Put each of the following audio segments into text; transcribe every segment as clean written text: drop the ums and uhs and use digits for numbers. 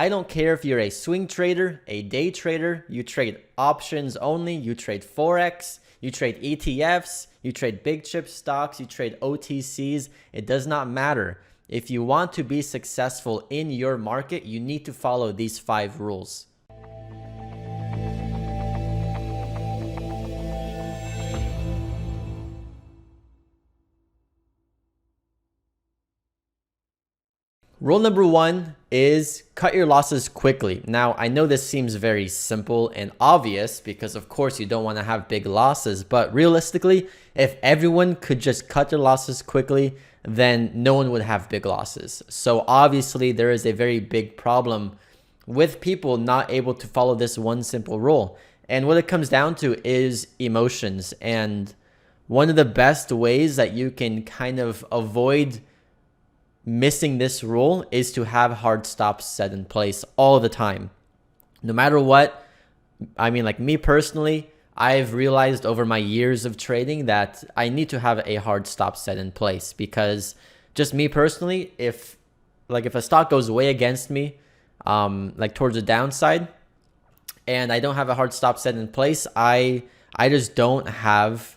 I don't care if you're a swing trader, a day trader, you trade options only, you trade Forex, you trade ETFs, you trade big chip stocks, you trade OTCs. It does not matter. If you want to be successful in your market, you need to follow these 5 rules. Rule number 1 is cut your losses quickly. Now, I know this seems very simple and obvious because of course you don't want to have big losses, but realistically, if everyone could just cut their losses quickly, then no one would have big losses. So obviously there is a very big problem with people not able to follow this one simple rule. And what it comes down to is emotions. And one of the best ways that you can kind of avoid missing this rule is to have hard stops set in place all the time. No matter what, I mean, like me personally, I've realized over my years of trading that I need to have a hard stop set in place, because just me personally, if a stock goes way against me, like towards the downside, and I don't have a hard stop set in place, I just don't have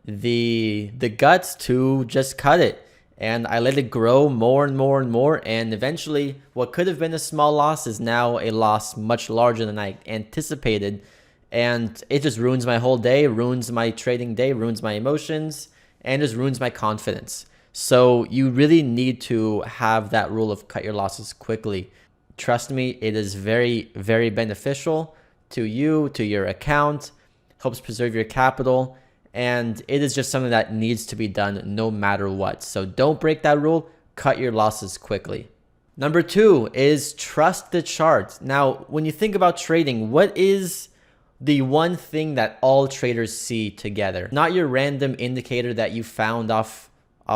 the guts to just cut it. And I let it grow more and more and more. And eventually, what could have been a small loss is now a loss much larger than I anticipated. And it just ruins my whole day, ruins my trading day, ruins my emotions, and just ruins my confidence. So you really need to have that rule of cut your losses quickly. Trust me, it is very, very beneficial to you, to your account, helps preserve your capital. And it is just something that needs to be done no matter what. So don't break that rule. Cut your losses quickly. Number 2 is trust the chart. Now, when you think about trading, what is the one thing that all traders see together? Not your random indicator that you found off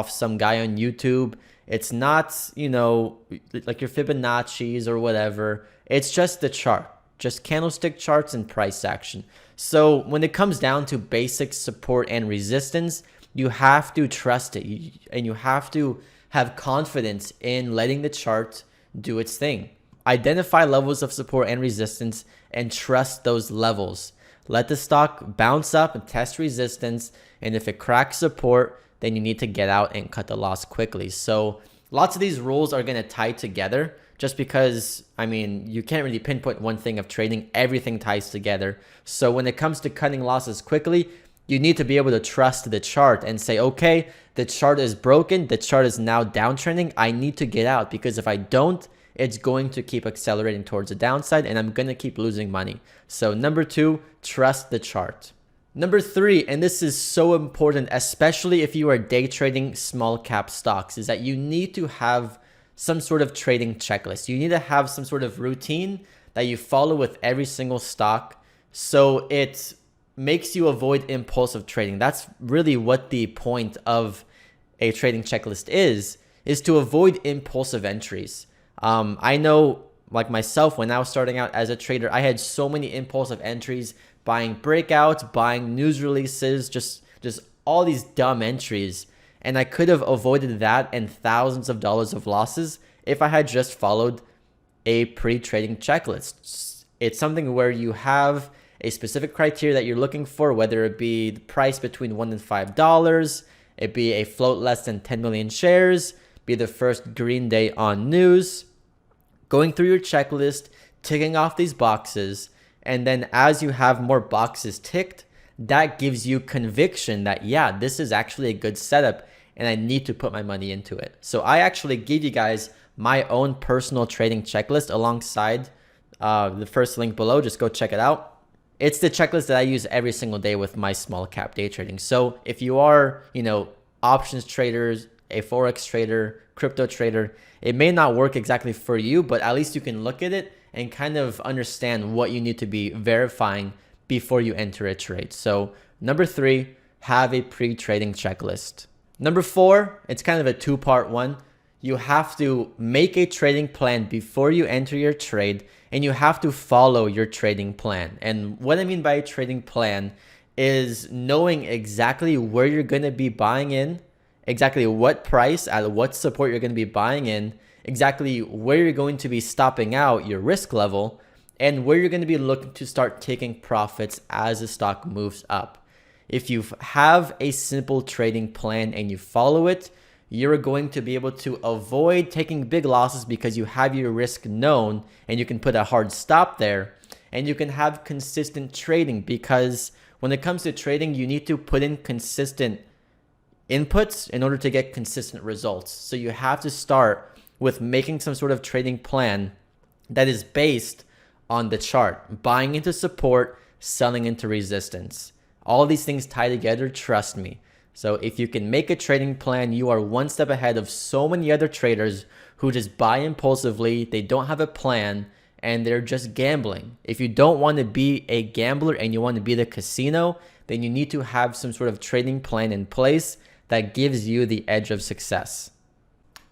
some guy on YouTube. It's not, like your Fibonacci's or whatever. It's just the chart. Just candlestick charts and price action. So when it comes down to basic support and resistance, you have to trust it, and you have to have confidence in letting the chart do its thing. Identify levels of support and resistance and trust those levels. Let the stock bounce up and test resistance, and if it cracks support, then you need to get out and cut the loss quickly. So lots of these rules are going to tie together. Just because, I mean, you can't really pinpoint one thing of trading. Everything ties together. So when it comes to cutting losses quickly, you need to be able to trust the chart and say, okay, the chart is broken. The chart is now downtrending. I need to get out, because if I don't, it's going to keep accelerating towards the downside and I'm going to keep losing money. So number 2, trust the chart. Number 3, and this is so important, especially if you are day trading small cap stocks, is that you need to have some sort of trading checklist. You need to have some sort of routine that you follow with every single stock, so it makes you avoid impulsive trading. That's really what the point of a trading checklist is to avoid impulsive entries. I know, like myself, when I was starting out as a trader, I had so many impulsive entries, buying breakouts, buying news releases, just all these dumb entries. And I could have avoided that and thousands of dollars of losses if I had just followed a pre-trading checklist. It's something where you have a specific criteria that you're looking for, whether it be the price between $1 and $5, it be a float less than 10 million shares, be the first green day on news, going through your checklist, ticking off these boxes. And then as you have more boxes ticked, that gives you conviction that, yeah, this is actually a good setup and I need to put my money into it. So I actually give you guys my own personal trading checklist alongside the first link below. Just go check it out. It's the checklist that I use every single day with my small cap day trading. So if you are, options traders, a Forex trader, crypto trader, it may not work exactly for you, but at least you can look at it and kind of understand what you need to be verifying before you enter a trade. So number 3, have a pre-trading checklist. Number 4, it's kind of a 2-part one. You have to make a trading plan before you enter your trade, and you have to follow your trading plan. And what I mean by a trading plan is knowing exactly where you're going to be buying in, exactly what price, at what support you're going to be buying in, exactly where you're going to be stopping out your risk level and where you're going to be looking to start taking profits as the stock moves up. If you have a simple trading plan and you follow it, you're going to be able to avoid taking big losses because you have your risk known and you can put a hard stop there, and you can have consistent trading because when it comes to trading, you need to put in consistent inputs in order to get consistent results. So you have to start with making some sort of trading plan that is based on the chart, buying into support, selling into resistance. All these things tie together, trust me. So if you can make a trading plan, you are one step ahead of so many other traders who just buy impulsively, they don't have a plan, and they're just gambling. If you don't want to be a gambler and you want to be the casino, then you need to have some sort of trading plan in place that gives you the edge of success.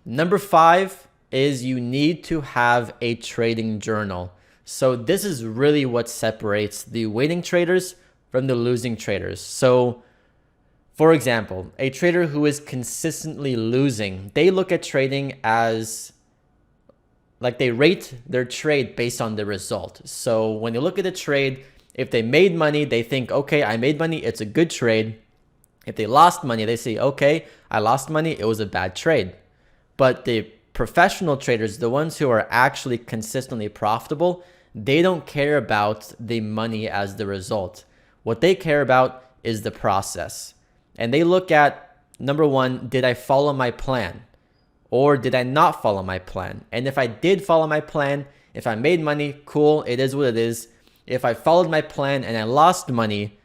Number 5 is you need to have a trading journal. So this is really what separates the winning traders from the losing traders. So for example, a trader who is consistently losing, they look at trading as like they rate their trade based on the result. So when they look at a trade, if they made money, they think, okay, I made money, it's a good trade. If they lost money, they say, okay, I lost money, it was a bad trade. But the professional traders, the ones who are actually consistently profitable, they don't care about the money as the result. What they care about is the process. And they look at, number 1, did I follow my plan? Or did I not follow my plan? And if I did follow my plan, if I made money, cool, it is what it is. If I followed my plan and I lost money,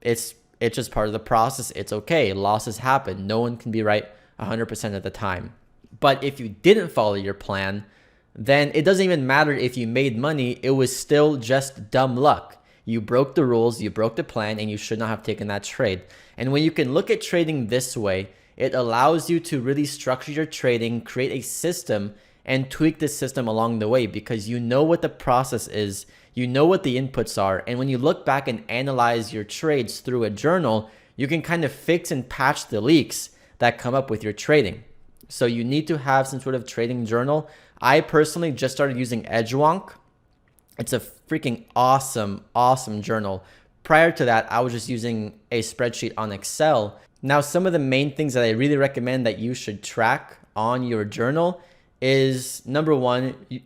it's just part of the process. It's okay. Losses happen. No one can be right 100% of the time. But if you didn't follow your plan, then it doesn't even matter if you made money. It was still just dumb luck. You broke the rules, you broke the plan, and you should not have taken that trade. And when you can look at trading this way, it allows you to really structure your trading, create a system, and tweak the system along the way because you know what the process is, you know what the inputs are, and when you look back and analyze your trades through a journal, you can kind of fix and patch the leaks that come up with your trading. So you need to have some sort of trading journal. I personally just started using Edgewonk. It's a freaking awesome journal. Prior to that, I was just using a spreadsheet on Excel. Now, some of the main things that I really recommend that you should track on your journal is, number 1,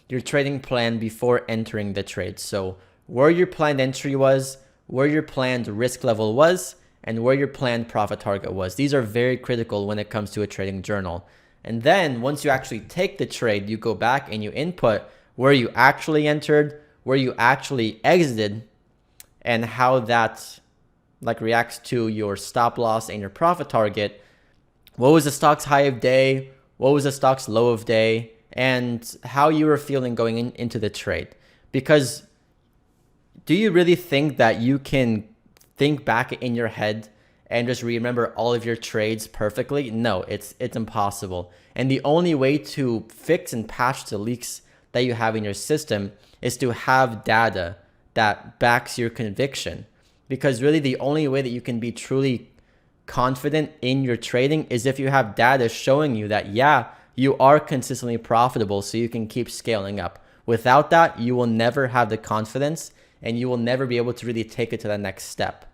your trading plan before entering the trade. So where your planned entry was, where your planned risk level was, and where your planned profit target was. These are very critical when it comes to a trading journal. And then once you actually take the trade, you go back and you input where you actually entered, where you actually exited, and how that reacts to your stop loss and your profit target. What was the stock's high of day? What was the stock's low of day? And how you were feeling going into the trade. Because do you really think that you can think back in your head and just remember all of your trades perfectly? No, it's impossible. And the only way to fix and patch the leaks that you have in your system is to have data that backs your conviction. Because really the only way that you can be truly confident in your trading is if you have data showing you that, yeah, you are consistently profitable so you can keep scaling up. Without that, you will never have the confidence and you will never be able to really take it to the next step.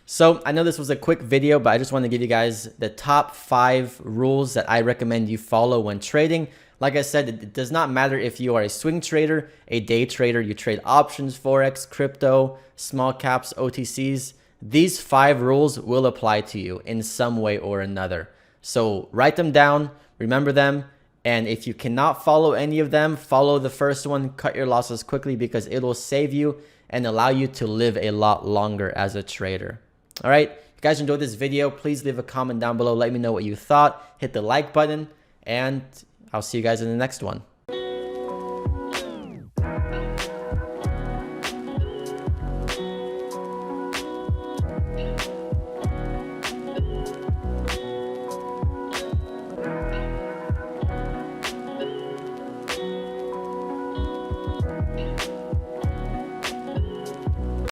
So I know this was a quick video, but I just want to give you guys the top 5 rules that I recommend you follow when trading. Like I said, it does not matter if you are a swing trader, a day trader, you trade options, Forex, crypto, small caps, OTCs. These 5 rules will apply to you in some way or another. So write them down, remember them, and if you cannot follow any of them, follow the first one, cut your losses quickly, because it will save you and allow you to live a lot longer as a trader. All right, if you guys enjoyed this video, please leave a comment down below. Let me know what you thought. Hit the like button, and I'll see you guys in the next one.